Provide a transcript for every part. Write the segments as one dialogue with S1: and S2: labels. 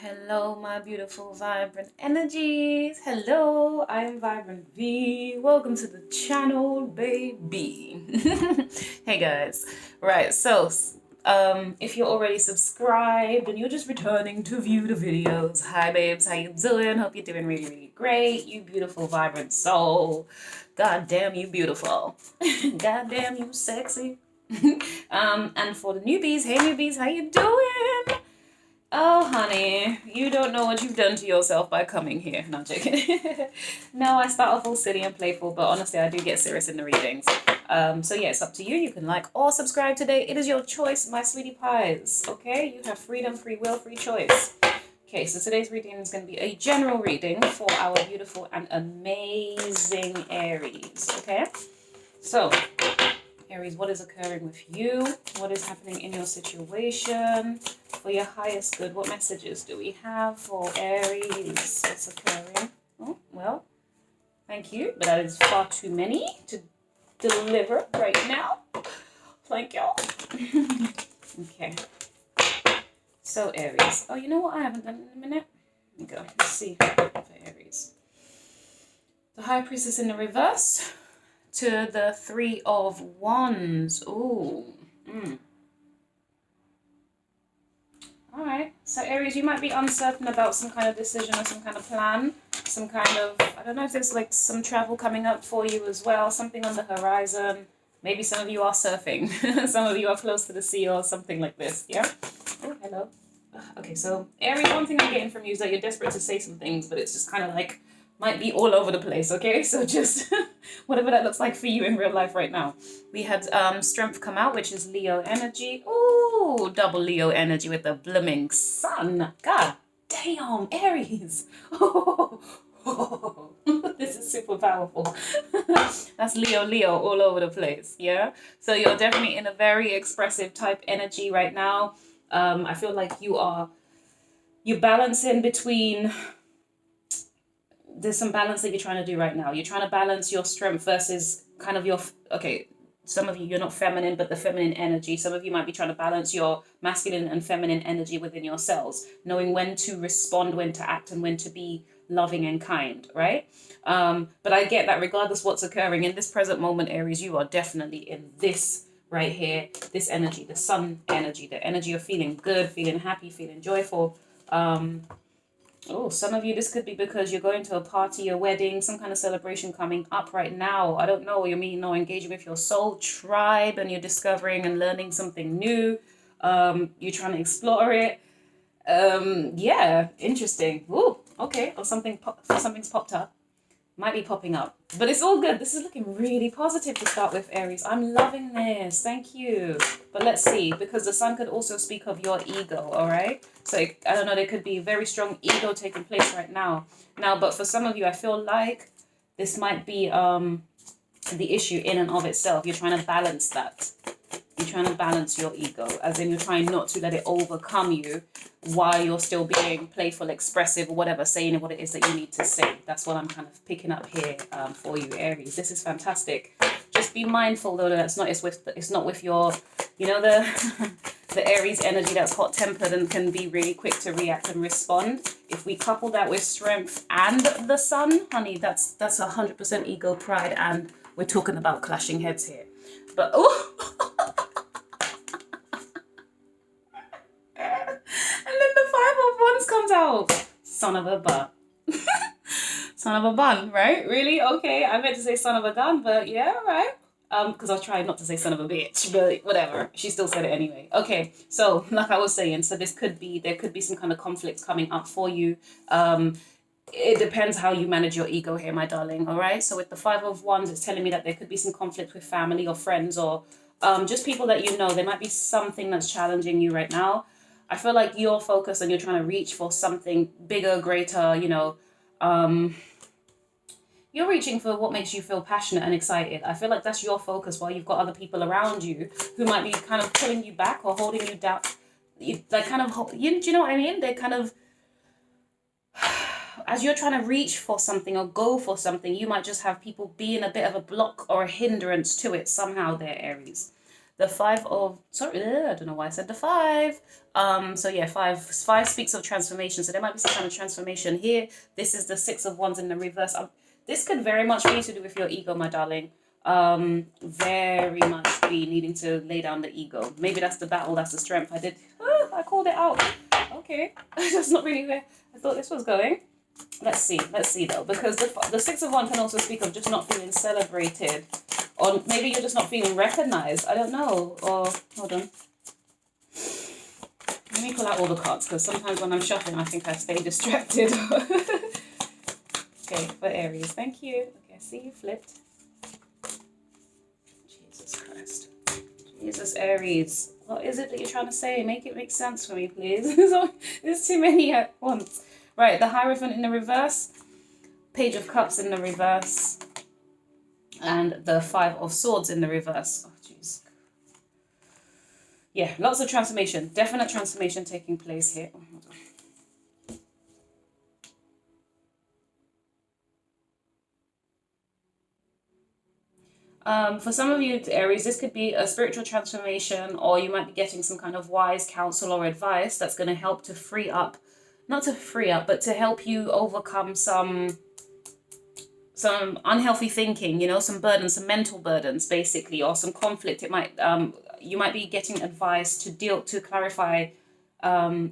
S1: Hello, my beautiful vibrant energies. Hello, I am Vibrant V. Welcome to the channel, baby. Hey guys. Right, so if you're already subscribed and you're just returning to view the videos, hi babes, how you doing? Hope you're doing really, really great. You beautiful, vibrant soul. God damn you beautiful. God damn you sexy. And for the newbies, hey newbies, how you doing? Oh, honey, you don't know what you've done to yourself by coming here. No, I'm joking. No, I start off all silly and playful, but honestly, I do get serious in the readings. So yeah, it's up to you. You can like or subscribe today. It is your choice, my sweetie pies. Okay, you have freedom, free will, free choice. Okay, so today's reading is going to be a general reading for our beautiful and amazing Aries. Okay, so Aries, what is occurring with you? What is happening in your situation? For your highest good, what messages do we have for Aries? What's occurring? Oh, well, thank you, but that is far too many to deliver right now. Thank y'all. Okay. So Aries. Oh, you know what I haven't done in a minute? Let me go. Let's see for Aries. The High Priestess in the reverse to the Three of Wands. Ooh. All right. So Aries, you might be uncertain about some kind of decision or some kind of plan. Some kind of, I don't know if there's like some travel coming up for you as well. Something on the horizon. Maybe some of you are surfing. Some of you are close to the sea or something like this. Yeah? Oh, hello. Okay, so Aries, one thing I'm getting from you is that you're desperate to say some things, but it's just kind of like, might be all over the place, okay? So just whatever that looks like for you in real life right now. We had Strength come out, which is Leo energy. Ooh, double Leo energy with the blooming sun. God damn, Aries. This is super powerful. That's Leo all over the place, yeah? So you're definitely in a very expressive type energy right now. I feel like you're balancing between, there's some balance that you're trying to do right now. You're trying to balance your strength versus kind of your, okay, some of you, you're not feminine, but the feminine energy. Some of you might be trying to balance your masculine and feminine energy within yourselves, knowing when to respond, when to act, and when to be loving and kind, right? But I get that regardless what's occurring in this present moment, Aries, you are definitely in this right here, this energy, the sun energy, the energy of feeling good, feeling happy, feeling joyful. Oh, some of you, this could be because you're going to a party, a wedding, some kind of celebration coming up right now. I don't know. You're meeting or engaging with your soul tribe and you're discovering and learning something new. You're trying to explore it. Yeah, interesting. Ooh, okay. Or something's popped up. Might be popping up. But it's all good. This is looking really positive to start with, Aries. I'm loving this. Thank you. But let's see, because the sun could also speak of your ego, all right? So, I don't know, there could be very strong ego taking place right now. But for some of you, I feel like this might be the issue in and of itself. You're trying to balance that. You're trying to balance your ego, as in you're trying not to let it overcome you while you're still being playful, expressive, or whatever, saying what it is that you need to say. That's what I'm kind of picking up here for you, Aries. This is fantastic. Just be mindful, though, that it's not with your, you know, the Aries energy that's hot-tempered and can be really quick to react and respond. If we couple that with strength and the sun, honey, that's 100% ego, pride, and we're talking about clashing heads here. But, oh, comes out. Son of a butt. Son of a bun, right? Really? Okay, I meant to say son of a gun, but yeah, right. Because I was trying not to say son of a bitch, but whatever. She still said it anyway. Okay, so like I was saying, so there could be some kind of conflict coming up for you. It depends how you manage your ego here, my darling. All right. So with the Five of Wands, it's telling me that there could be some conflict with family or friends or just people that you know. There might be something that's challenging you right now. I feel like you're focused and you're trying to reach for something bigger, greater, you know. You're reaching for what makes you feel passionate and excited. I feel like that's your focus while you've got other people around you who might be kind of pulling you back or holding you down. Do you know what I mean? They're kind of, as you're trying to reach for something or go for something, you might just have people being a bit of a block or a hindrance to it somehow there, Aries. the five of, sorry, I don't know why I said the five. So yeah, five speaks of transformation. So there might be some kind of transformation here. This is the Six of Wands in the reverse. This could very much be to do with your ego, my darling. Very much be needing to lay down the ego. Maybe that's the battle, that's the strength. I called it out. Okay, that's not really where I thought this was going. Let's see though, because the Six of Wands can also speak of just not feeling celebrated, or maybe you're just not feeling recognized. I don't know. Or hold on, let me pull out all the cards, because sometimes when I'm shuffling I think I stay distracted. Okay, for Aries, thank you. Okay, I see you flipped. Jesus Christ. Jesus, Aries. What is it that you're trying to say? Make it make sense for me, please. There's too many at once. Right, the Hierophant in the reverse, Page of Cups in the reverse, and the Five of Swords in the reverse. Oh, jeez. Yeah, lots of transformation. Definite transformation taking place here. Oh, hold on. For some of you, Aries, this could be a spiritual transformation, or you might be getting some kind of wise counsel or advice that's going to help to free up, not to free up, but to help you overcome some unhealthy thinking, you know, some burdens, some mental burdens, basically, or some conflict. It might, you might be getting advice to clarify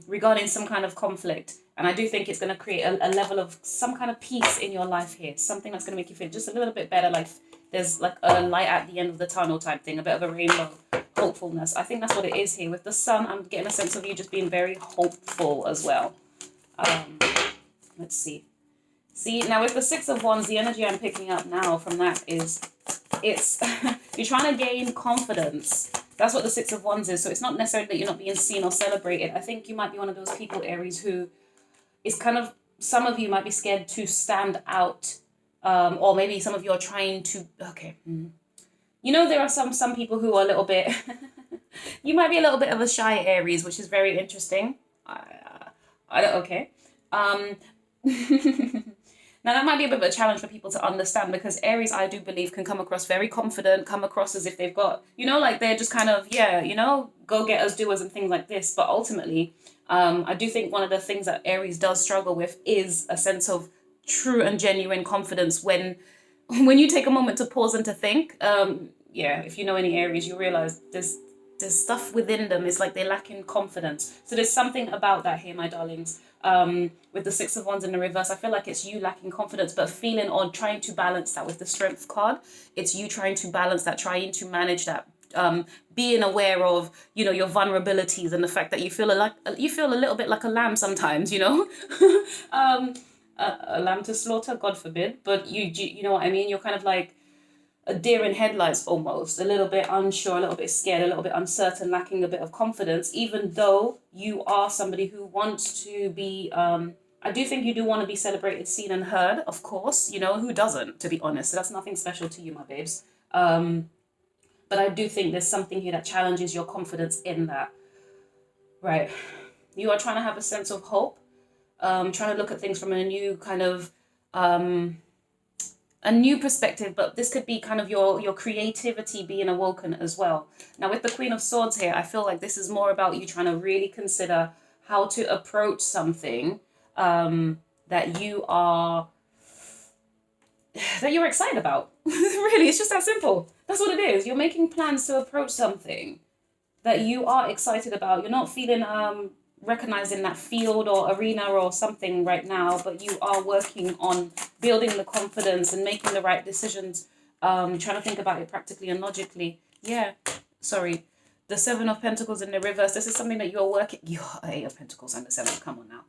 S1: regarding some kind of conflict. And I do think it's going to create a level of some kind of peace in your life here, something that's going to make you feel just a little bit better, like there's like a light at the end of the tunnel type thing, a bit of a rainbow, hopefulness. I think that's what it is here. With the Sun, I'm getting a sense of you just being very hopeful as well. Let's see. See, now with the Six of Wands, the energy I'm picking up now from that is, it's, you're trying to gain confidence. That's what the Six of Wands is. So it's not necessarily that you're not being seen or celebrated. I think you might be one of those people, Aries, who is kind of, some of you might be scared to stand out. Or maybe some of you are trying to, okay. You know, there are some people who are a little bit, you might be a little bit of a shy Aries, which is very interesting. I don't, okay. Now that might be a bit of a challenge for people to understand, because Aries, I do believe, can come across very confident, come across as if they've got, you know, like they're just kind of, yeah, you know, go-getters, doers and things like this. But ultimately, I do think one of the things that Aries does struggle with is a sense of true and genuine confidence when you take a moment to pause and to think. Yeah, if you know any Aries, you realize there's stuff within them. It's like they lack in confidence. So there's something about that here, my darlings. With the Six of Wands in the reverse, I feel like it's you lacking confidence, but feeling or trying to balance that with the Strength card. It's you trying to balance that, trying to manage that, being aware of, you know, your vulnerabilities and the fact that you feel a little bit like a lamb sometimes, you know. A lamb to slaughter, God forbid, but you know what I mean? You're kind of like a deer in headlights almost, a little bit unsure, a little bit scared, a little bit uncertain, lacking a bit of confidence, even though you are somebody who wants to be, I do think you do want to be celebrated, seen and heard, of course, you know, who doesn't, to be honest. So that's nothing special to you, my babes. But I do think there's something here that challenges your confidence in that. Right. You are trying to have a sense of hope, trying to look at things from a new kind of, a new perspective, but this could be kind of your creativity being awoken as well. Now with the Queen of Swords here, I feel like this is more about you trying to really consider how to approach something that you're excited about. Really, it's just that simple. That's what it is. You're making plans to approach something that you are excited about. You're not feeling recognized in that field or arena or something right now, but you are working on building the confidence and making the right decisions, trying to think about it practically and logically. Yeah, sorry. The Seven of Pentacles in the reverse, this is something that you're working, Eight of Pentacles and the Seven, come on now.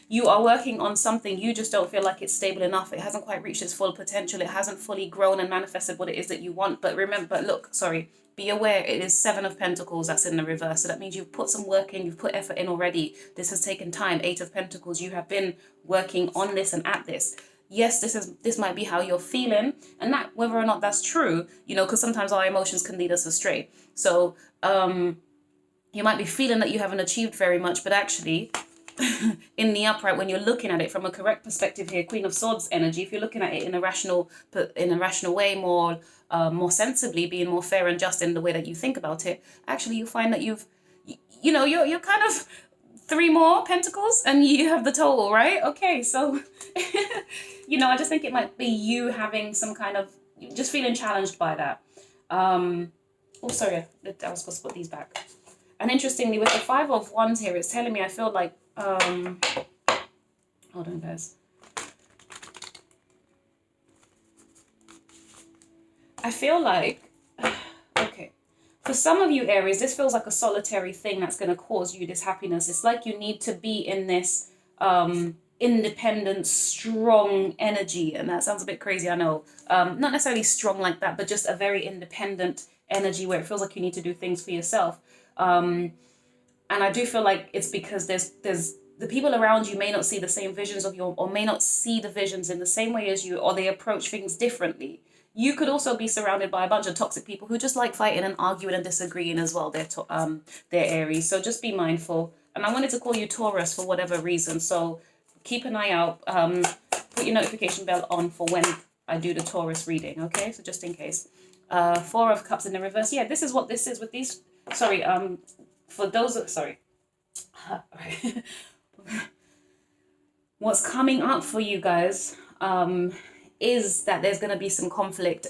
S1: You are working on something, you just don't feel like it's stable enough. It hasn't quite reached its full potential. It hasn't fully grown and manifested what it is that you want. But remember, look, sorry, be aware it is Seven of Pentacles that's in the reverse. So that means you've put some work in, you've put effort in already. This has taken time. Eight of Pentacles, you have been working on this and at this. Yes, this might be how you're feeling, and that whether or not that's true, you know, because sometimes our emotions can lead us astray. So you might be feeling that you haven't achieved very much, but actually in the upright, when you're looking at it from a correct perspective here, Queen of Swords energy, if you're looking at it in a rational way, more sensibly, being more fair and just in the way that you think about it, actually you find that you're kind of 3 more pentacles and you have the total, right? Okay, so I just think it might be you having some kind of, just feeling challenged by that. Oh, sorry, I was supposed to put these back. And interestingly, with the 5 of Wands here, it's telling me, I feel like, hold on, guys. I feel like, okay, for some of you Aries, this feels like a solitary thing that's going to cause you this happiness. It's like you need to be in this independent, strong energy. And that sounds a bit crazy, I know. Not necessarily strong like that, but just a very independent energy where it feels like you need to do things for yourself. And I do feel like it's because there's the people around you may not see the same visions of you, or may not see the visions in the same way as you, or they approach things differently. You could also be surrounded by a bunch of toxic people who just like fighting and arguing and disagreeing as well. They're Aries, so just be mindful. And I wanted to call you Taurus for whatever reason, so keep an eye out. Put your notification bell on for when I do the Taurus reading, okay? So just in case. 4 of Cups in the reverse. Yeah, this is what this is with these. Sorry, for those, sorry. What's coming up for you guys is that there's going to be some conflict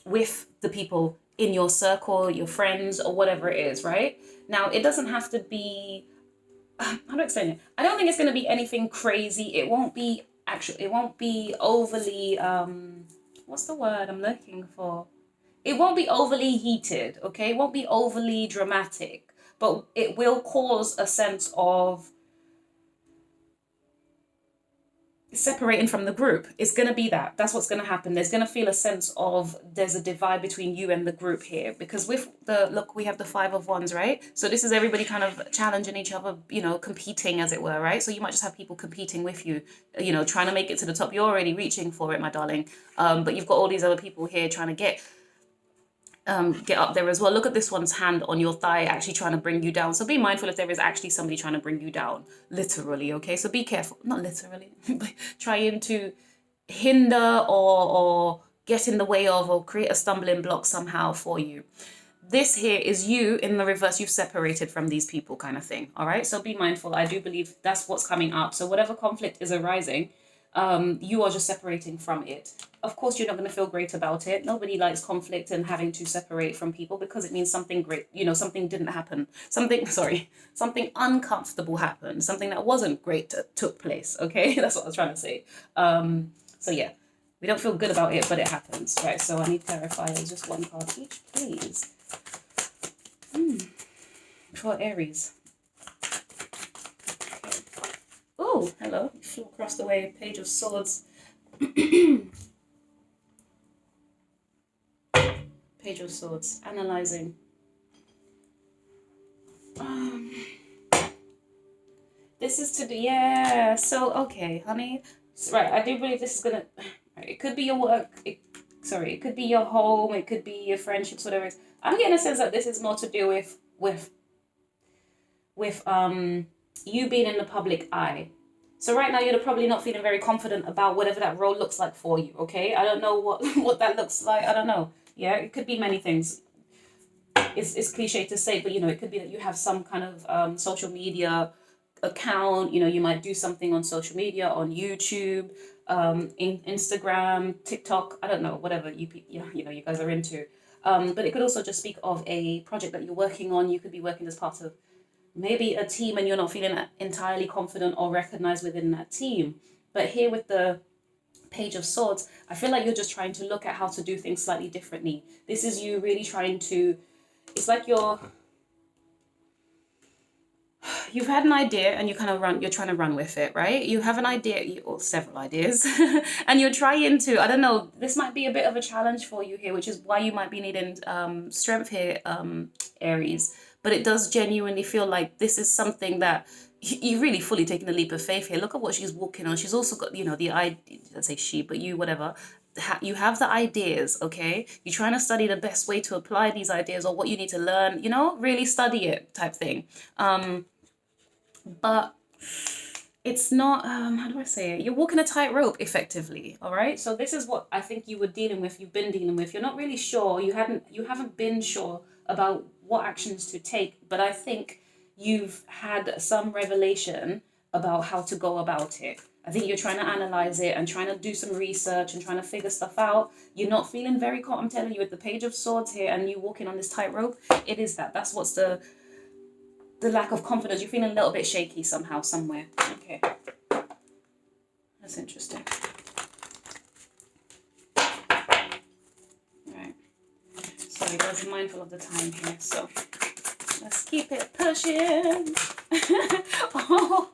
S1: with the people in your circle, your friends, or whatever it is, right? Now, it doesn't have to be, how do I explain it? I don't think it's going to be anything crazy. It won't be overly, what's the word I'm looking for? It won't be overly heated, okay? It won't be overly dramatic, but it will cause a sense of separating from the group. It's going to be that. That's what's going to happen. There's going to feel a sense of there's a divide between you and the group here, because with the, look, we have the 5 of Wands, right? So this is everybody kind of challenging each other, competing as it were, right? So you might just have people competing with you, trying to make it to the top. You're already reaching for it, my darling. But you've got all these other people here trying to get up there as well. Look at this one's hand on your thigh, actually trying to bring you down. So be mindful if there is actually somebody trying to bring you down, literally, okay? So be careful, not literally, but trying to hinder or get in the way of, or create a stumbling block somehow for you. This here is you in the reverse. You've separated from these people, kind of thing, all right? So be mindful. I do believe that's what's coming up. So whatever conflict is arising, you are just separating from it. Of course, you're not going to feel great about it. Nobody likes conflict and having to separate from people, because it means something great, something didn't happen. Something uncomfortable happened. Something that wasn't great took place, okay? That's what I was trying to say. So yeah, we don't feel good about it, but it happens, right? So I need clarifiers, just 1 card each, please. For Aries. Oh, hello. Flew across the way. Page of Swords. Page of Swords. Analyzing. This is to do. Yeah. So, okay, honey. Right. I do believe this is going to. It could be your work. It could be your home. It could be your friendships, whatever it is. I'm getting a sense that this is more to do with you being in the public eye. So right now you're probably not feeling very confident about whatever that role looks like for you, okay? I don't know what that looks like. I don't know. Yeah, it could be many things. It's cliche to say, but it could be that you have some kind of social media account. You might do something on social media, on YouTube, in Instagram, TikTok. I don't know, whatever you guys are into. But it could also just speak of a project that you're working on. You could be working as part of maybe a team and you're not feeling entirely confident or recognized within that team. But here with the Page of Swords, I feel like you're just trying to look at how to do things slightly differently. This is you really trying to, it's like you've had an idea and you're trying to run with it, right? You have an idea, or several ideas, and you're trying to, I don't know, this might be a bit of a challenge for you here, which is why you might be needing strength here, Aries. But it does genuinely feel like this is something that you're really fully taking a leap of faith here. Look at what she's walking on. She's also got, the idea, let's say she, but you, whatever. You have the ideas, okay? You're trying to study the best way to apply these ideas or what you need to learn, really study it type thing. but it's not, how do I say it? You're walking a tightrope effectively, all right? So this is what I think you were dealing with, you've been dealing with. You're not really sure, you haven't been sure about what actions to take, but I think you've had some revelation about how to go about it. I think you're trying to analyze it and trying to do some research and trying to figure stuff out. You're not feeling very I'm telling you, with the Page of Swords here and you walking on this tightrope, it is that. That's what's the lack of confidence. You're feeling a little bit shaky somehow, somewhere. Okay. That's interesting. Right. Sorry, guys, I'm mindful of the time here, so let's keep it pushing. Oh,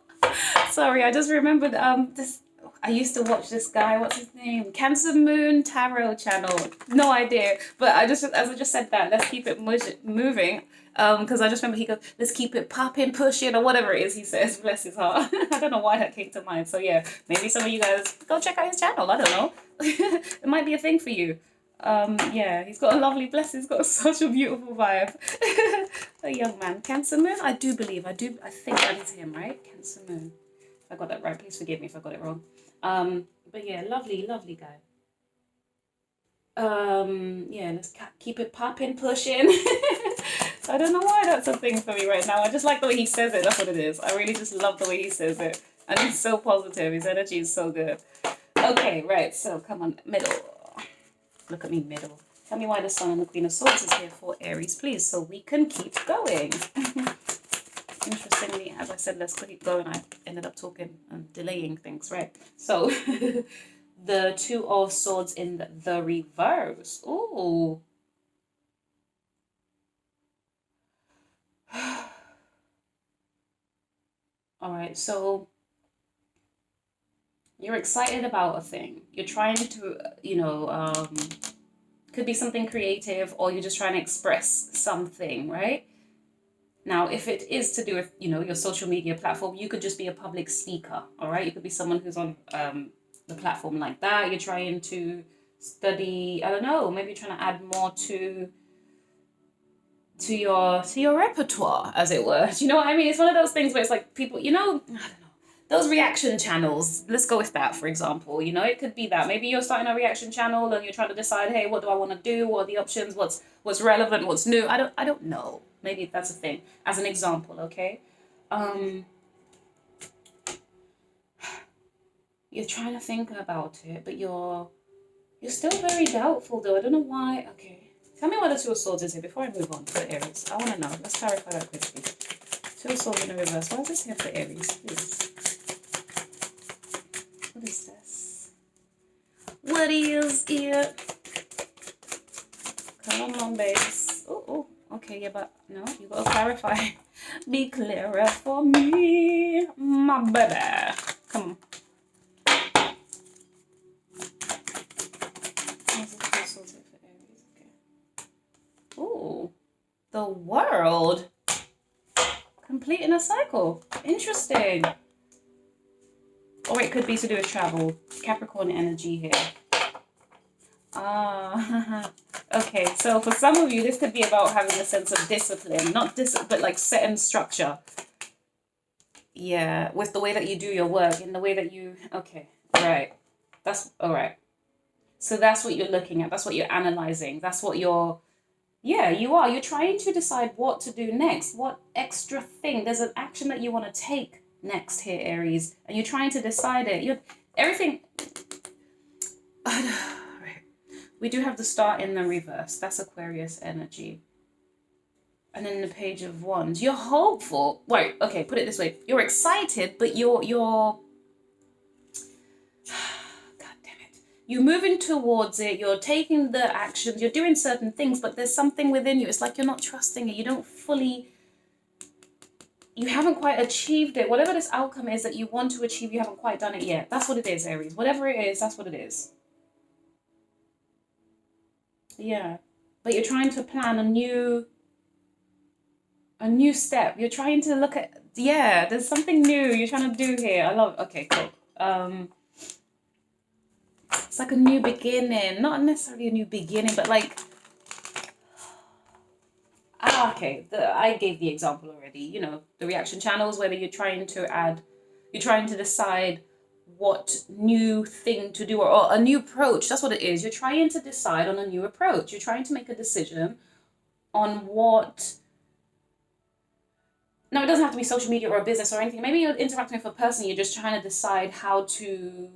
S1: sorry, I just remembered this. I used to watch this guy, what's his name? Cancer Moon Tarot channel. No idea. But as I just said that, let's keep it moving. Because I just remember he goes, let's keep it popping, pushing, or whatever it is he says, bless his heart. I don't know why that came to mind. So yeah, maybe some of you guys go check out his channel. I don't know. It might be a thing for you. Yeah, he's got a lovely, he's got such a beautiful vibe. A young man. Cancer Moon, I think that is him, right? Cancer Moon. If I got that right, please forgive me if I got it wrong. But yeah, lovely guy. Yeah, let's keep it popping, pushing. I don't know why that's a thing for me right now. I just like the way he says it. That's what it is. I really just love the way he says it. And he's so positive. His energy is so good. Okay, right. So come on, middle. Look at me, middle. Tell me why the Sun and the Queen of Swords is here for Aries, please, so we can keep going. Interestingly, as I said, let's keep going. I ended up talking and delaying things, right? So the Two of Swords in the reverse. Ooh. All right, so you're excited about a thing. You're trying to, could be something creative, or you're just trying to express something, right? Now, if it is to do with, your social media platform, you could just be a public speaker, all right? You could be someone who's on the platform like that. You're trying to study, I don't know, maybe you're trying to add more to your repertoire, as it were. Do you know what I mean? It's one of those things where it's like people, I don't know, those reaction channels, let's go with that, for example. It could be that maybe you're starting a reaction channel and you're trying to decide, hey, what do I want to do? What are the options? What's relevant? What's new? I don't know. Maybe that's a thing, as an example. Okay. You're trying to think about it, but you're still very doubtful, though. I don't know why. Okay. Tell me what the Two of Swords is here before I move on to Aries. I want to know. Let's clarify that quickly. Two of Swords in the reverse. Why is this here for Aries, please? What is this? What is it? Come on, babes. Oh, okay, yeah, but no, you gotta clarify. Be clearer for me, my baby. Come on. Ooh, the World. Completing a cycle. Interesting. Or it could be to do with travel. Capricorn energy here. Okay, so for some of you, this could be about having a sense of discipline. Not discipline, but like setting structure. Yeah, with the way that you do your work, in the way that you... Okay, right. That's... All right. So that's what you're looking at. That's what you're analyzing. That's what you're... Yeah, you are. You're trying to decide what to do next. What extra thing? There's an action that you want to take next here, Aries. And you're trying to decide it. Everything... Right. We do have the Star in the reverse. That's Aquarius energy. And then the Page of Wands. You're hopeful. Wait, okay, put it this way. You're excited, but you're you're moving towards it, you're taking the actions, you're doing certain things, but there's something within you. It's like you're not trusting it. You haven't quite achieved it. Whatever this outcome is that you want to achieve, you haven't quite done it yet. That's what it is, Aries. Whatever it is, that's what it is. Yeah. But you're trying to plan a new step. You're trying to look at, there's something new you're trying to do here. I love, okay, cool. It's like a new beginning. Not necessarily a new beginning, but like, Okay, I gave the example already. You know, the reaction channels, whether you're trying to decide what new thing to do, or a new approach. That's what it is. You're trying to decide on a new approach. You're trying to make a decision on what. No, it doesn't have to be social media or a business or anything. Maybe you're interacting with a person, you're just trying to decide how to.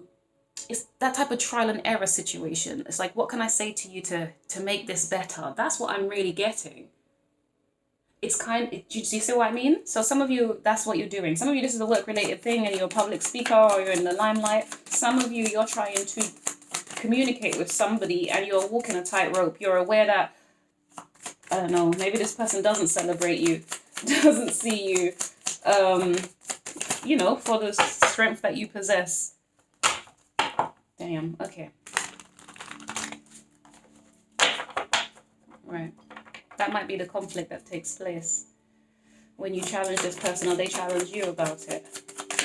S1: It's that type of trial and error situation. It's like, what can I say to you to make this better? That's what I'm really getting. It's do you see what I mean? So some of you, that's what you're doing. Some of you, this is a work-related thing and you're a public speaker or you're in the limelight. Some of you, you're trying to communicate with somebody and you're walking a tightrope. You're aware that, I don't know, maybe this person doesn't celebrate you, doesn't see you, you know, for the strength that you possess. Damn, okay. Right. That might be the conflict that takes place when you challenge this person or they challenge you about it.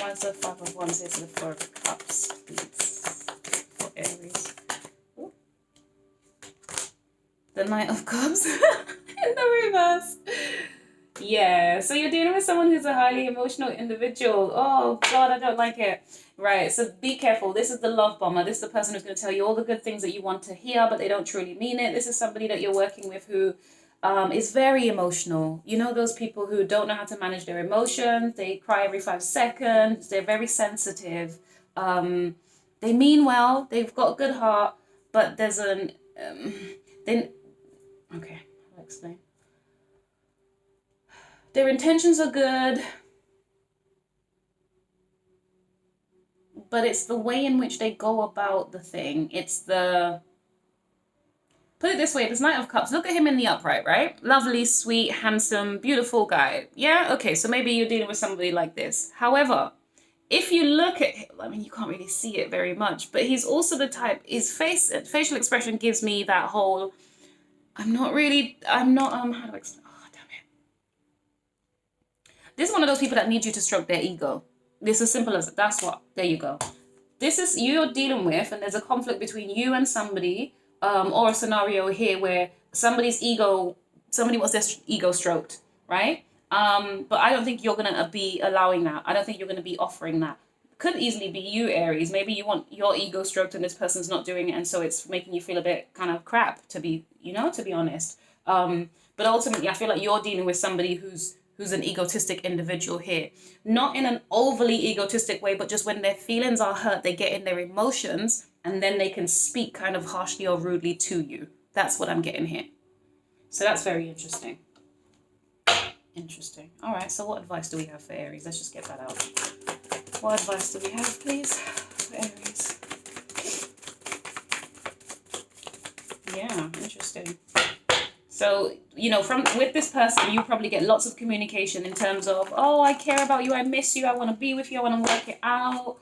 S1: Why is the Five of Wands here to the Four of Cups, please, for Aries? Ooh. The Knight of Cups in the reverse. Yeah, so you're dealing with someone who's a highly emotional individual. Oh, God, I don't like it. Right, so be careful. This is the love bomber. This is the person who's going to tell you all the good things that you want to hear, but they don't truly mean it. This is somebody that you're working with who is very emotional. You know, those people who don't know how to manage their emotions. They cry every 5 seconds. They're very sensitive. They mean well. They've got a good heart, but there's an... okay, I'll explain. Their intentions are good, but it's the way in which they go about the thing. It's the... Put it this way, this Knight of Cups, look at him in the upright, right? Lovely, sweet, handsome, beautiful guy. Yeah, okay, so maybe you're dealing with somebody like this. However, if you look at him, I mean, you can't really see it very much, but he's also the type, his facial expression gives me that whole, how do I explain? Oh, damn it. This is one of those people that need you to stroke their ego. It's as simple as, that's what, there you go. This is you're dealing with, and there's a conflict between you and somebody, or a scenario here where somebody wants their ego stroked, right? But I don't think you're going to be allowing that. I don't think you're going to be offering that. Could easily be you, Aries. Maybe you want your ego stroked and this person's not doing it, and so it's making you feel a bit kind of crap, to be honest. But ultimately, I feel like you're dealing with somebody who's an egotistic individual here. Not in an overly egotistic way, but just when their feelings are hurt, they get in their emotions, and then they can speak kind of harshly or rudely to you. That's what I'm getting here. So that's very interesting. Interesting. All right, so what advice do we have for Aries? Let's just get that out. What advice do we have, please, for Aries? Yeah, interesting. So, you know, with this person, you probably get lots of communication in terms of, oh, I care about you, I miss you, I want to be with you, I want to work it out.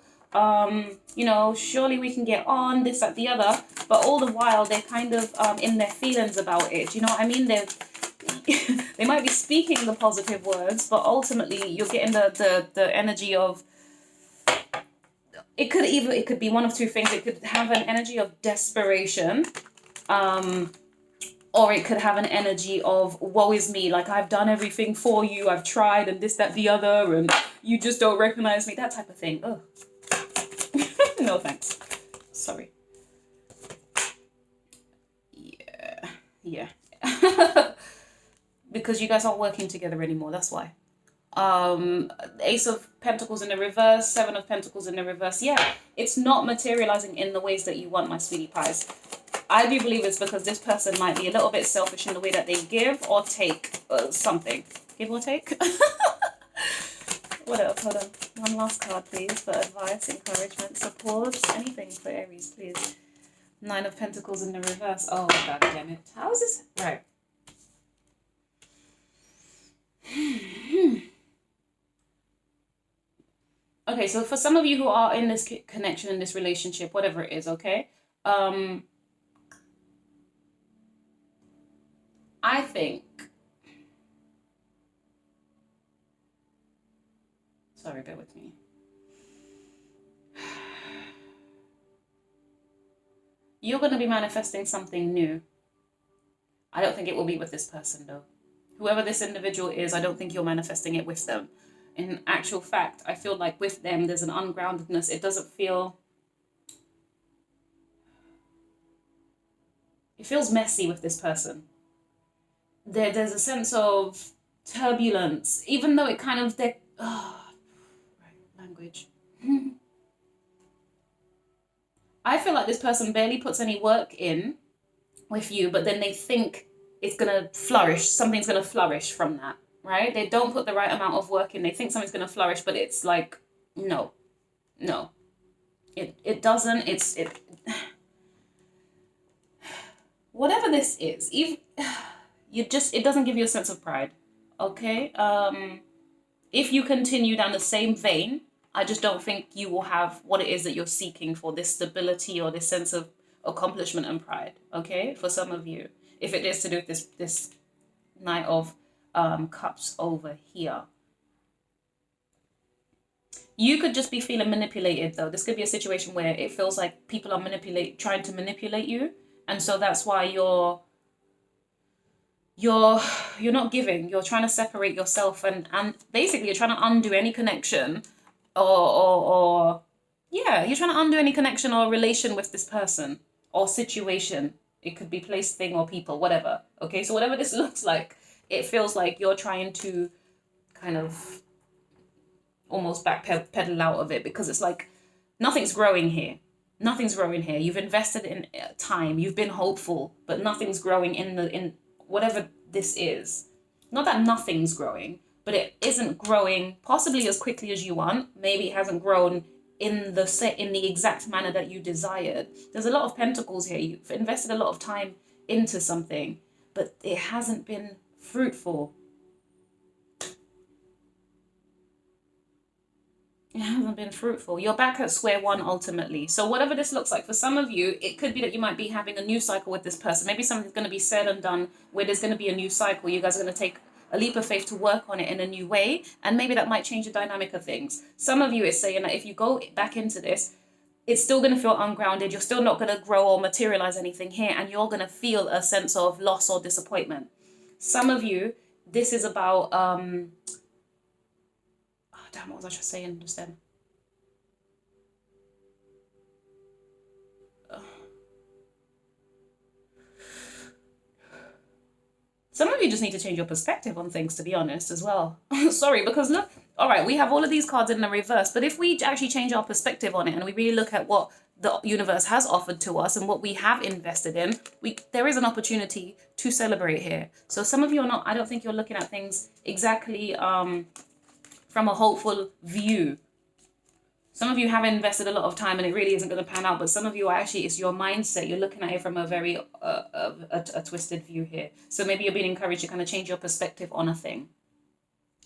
S1: You know, surely we can get on, this, that, the other. But all the while, they're kind of in their feelings about it. Do you know what I mean? They might be speaking the positive words, but ultimately, you're getting the energy of... It could be one of two things. It could have an energy of desperation, or it could have an energy of, woe is me, like I've done everything for you, I've tried, and this, that, the other, and you just don't recognize me, that type of thing. Oh. No thanks. Sorry. Yeah. Because you guys aren't working together anymore, that's why. Ace of Pentacles in the reverse, Seven of Pentacles in the reverse. Yeah, it's not materializing in the ways that you want, my sweetie pies. I do believe it's because this person might be a little bit selfish in the way that they give or take something. Give or take? What else? Hold on. One last card, please, for advice, encouragement, support, anything for Aries, please. Nine of Pentacles in the reverse. Oh, God damn it. How is this? Right. Okay, so for some of you who are in this connection, in this relationship, whatever it is, okay? I think... Sorry, bear with me. You're going to be manifesting something new. I don't think it will be with this person, though. Whoever this individual is, I don't think you're manifesting it with them. In actual fact, I feel like with them, there's an ungroundedness. It doesn't feel... It feels messy with this person. There's a sense of turbulence, even though it kind of... language. I feel like this person barely puts any work in with you, but then they think it's going to flourish. Something's going to flourish from that, right? They don't put the right amount of work in. They think something's going to flourish, but it's like, no. It doesn't. Whatever this is, it doesn't give you a sense of pride, okay? If you continue down the same vein, I just don't think you will have what it is that you're seeking for, this stability or this sense of accomplishment and pride, okay? For some of you, if it is to do with this Knight of Cups over here. You could just be feeling manipulated, though. This could be a situation where it feels like people are trying to manipulate you, and so that's why you're not giving. You're trying to separate yourself, and basically you're trying to undo any connection or yeah, you're trying to undo any connection or relation with this person or situation. It could be place, thing, or people, whatever. Okay, so whatever this looks like, it feels like you're trying to kind of almost backpedal out of it, because it's like nothing's growing here. Nothing's growing here. You've invested in time. You've been hopeful, but nothing's growing in whatever this is. Not that nothing's growing, but it isn't growing possibly as quickly as you want. Maybe it hasn't grown in the exact manner that you desired. There's a lot of pentacles here. You've invested a lot of time into something, but it hasn't been fruitful. It hasn't been fruitful. You're back at square one ultimately. So whatever this looks like, for some of you, it could be that you might be having a new cycle with this person. Maybe something's going to be said and done where there's going to be a new cycle. You guys are going to take a leap of faith to work on it in a new way, and maybe that might change the dynamic of things. Some of you is saying that if you go back into this, it's still going to feel ungrounded. You're still not going to grow or materialize anything here, and you're going to feel a sense of loss or disappointment. Some of you, this is about damn, what was I just saying just then? Some of you just need to change your perspective on things, to be honest, as well. Sorry, because look, all right, we have all of these cards in the reverse, but if we actually change our perspective on it and we really look at what the universe has offered to us and what we have invested in, there is an opportunity to celebrate here. So some of you are not, I don't think you're looking at things exactly from a hopeful view. Some of you have invested a lot of time and it really isn't going to pan out, but some of you are actually, it's your mindset. You're looking at it from a very a twisted view here. So maybe you're being encouraged to kind of change your perspective on a thing.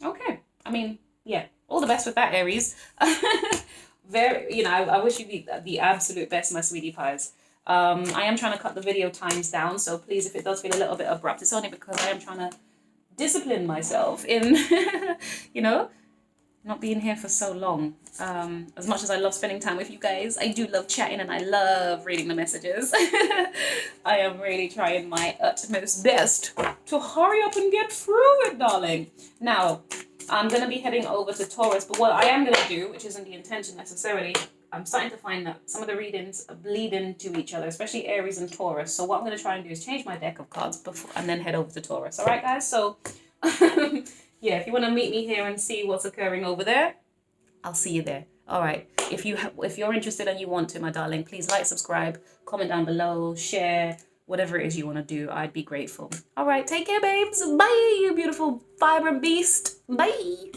S1: Okay. I mean, yeah, all the best with that, Aries. Very, I wish you the absolute best, my sweetie pies. I am trying to cut the video times down, so please, if it does feel a little bit abrupt, it's only because I am trying to discipline myself in, not being here for so long. As much as I love spending time with you guys, I do love chatting and I love reading the messages. I am really trying my utmost best to hurry up and get through it, darling. Now, I'm going to be heading over to Taurus, but what I am going to do, which isn't the intention necessarily, I'm starting to find that some of the readings bleed into each other, especially Aries and Taurus. So what I'm going to try and do is change my deck of cards and then head over to Taurus. All right, guys? So, yeah, if you want to meet me here and see what's occurring over there, I'll see you there. All right. If you're interested and you want to, my darling, please like, subscribe, comment down below, share, whatever it is you want to do. I'd be grateful. All right. Take care, babes. Bye, you beautiful, vibrant beast. Bye.